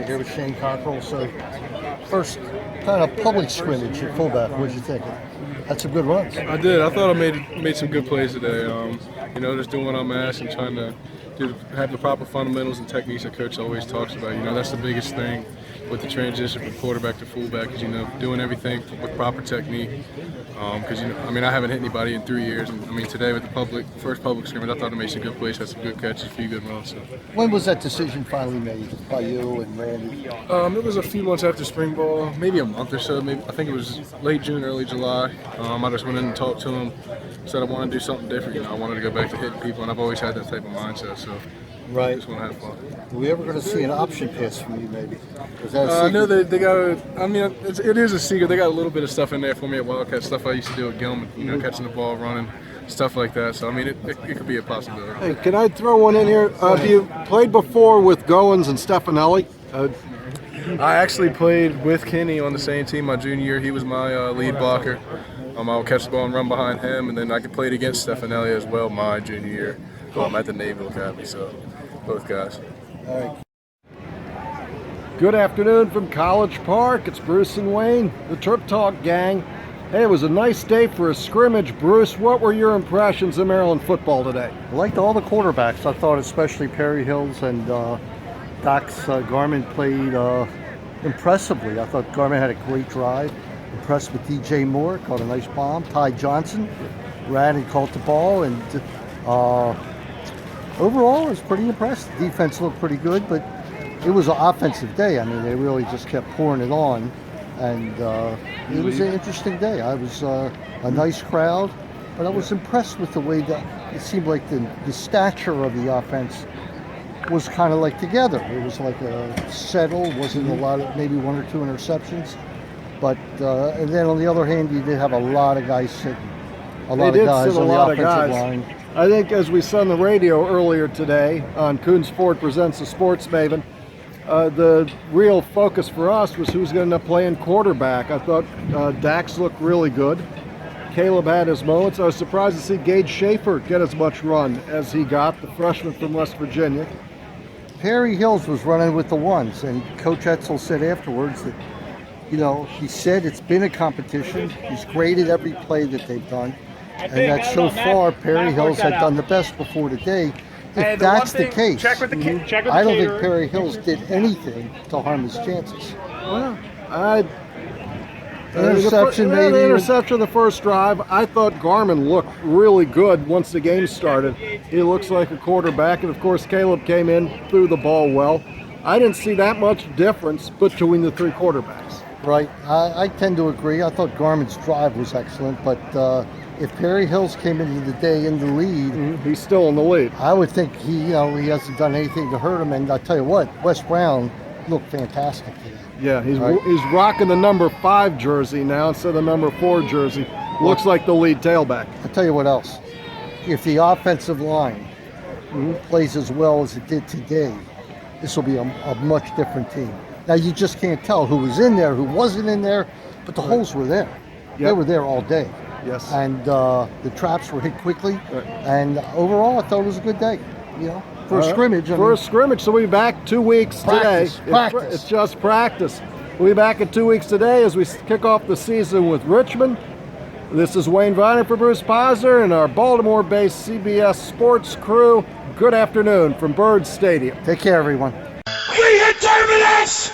Here with Shane Cockerill. So, first kind of public scrimmage at fullback. What did you think? Had some good runs. I did. I thought I made some good plays today. Just doing what I'm asked and trying to have the proper fundamentals and techniques that Coach always talks about. That's the biggest thing with the transition from quarterback to fullback is, doing everything with proper technique. Because, I haven't hit anybody in 3 years. And, today with the first public scrimmage, I thought I made some good plays, had some good catches, a few good runs. So. When was that decision finally made by you and Randy? It was a few months after spring ball, maybe a month or so. I think it was late June, early July. I just went in and talked to him, said I wanted to do something different. I wanted to go baback to hitting people, and I've always had that type of mindset. So I just want to have fun. Are we ever going to see an option pass from you, maybe? I know they got. It is a secret. They got a little bit of stuff in there for me at Wildcat, stuff I used to do at Gilman. Catching the ball, running, stuff like that. So it could be a possibility. Hey, can I throw one in here? Have you played before with Goins and Stefanelli? I actually played with Kenny on the same team my junior year. He was my lead blocker. I would catch the ball and run behind him, and then I played against Stefanelli as well my junior year at the Naval Academy. So both guys. All right. Good afternoon from College Park. It's Bruce and Wayne, the TerpTalk gang. Hey, it was a nice day for a scrimmage. Bruce, what were your impressions of Maryland football today? I liked all the quarterbacks. I thought especially Perry Hills and Dax Garman played impressively. I thought Garman had a great drive. Impressed with DJ Moore, caught a nice bomb. Ty Johnson ran and caught the ball, and overall I was pretty impressed. The defense looked pretty good, but it was an offensive day. They really just kept pouring it on, and it was an interesting day. I was a nice crowd, but I was impressed with the way that it seemed like the stature of the offense was kind of like together. It was like a settle, wasn't a lot of, maybe one or two interceptions. But and then on the other hand, you did have a lot of guys sitting. A lot of guys on the offensive line. I think as we saw on the radio earlier today on Coons Ford Presents the Sports Maven, the real focus for us was who's going to play in quarterback. I thought Dax looked really good. Caleb had his moments. I was surprised to see Gage Schaefer get as much run as he got, the freshman from West Virginia. Perry Hills was running with the ones, and Coach Etzel said afterwards that, he said it's been a competition. He's graded every play that they've done, and that so far Perry Hills had done the best before today. If that's the case, I don't think Perry Hills did anything to harm his chances. Well, interception maybe. The interception the first drive. I thought Garman looked really good once the game started. He looks like a quarterback, and of course Caleb came in, threw the ball well. I didn't see that much difference between the three quarterbacks. Right, I tend to agree. I thought Garman's drive was excellent, but if Perry Hills came into the day in the lead, he's still in the lead. I would think he hasn't done anything to hurt him. And I'll tell you what, Wes Brown looked fantastic today. Yeah, he's rocking the number 5 jersey now instead of the number 4 jersey. Looks like the lead tailback. I'll tell you what else. If the offensive line plays as well as it did today, this will be a much different team. Now, you just can't tell who was in there, who wasn't in there, but the holes were there. Yep. They were there all day. Yes. And the traps were hit quickly. Right. And overall, I thought it was a good day, for a scrimmage. A scrimmage. So we'll be back 2 weeks today. Practice. It's just practice. We'll be back in 2 weeks today as we kick off the season with Richmond. This is Wayne Viner for Bruce Posner and our Baltimore-based CBS Sports crew. Good afternoon from Bird Stadium. Take care, everyone. We hit Terminus!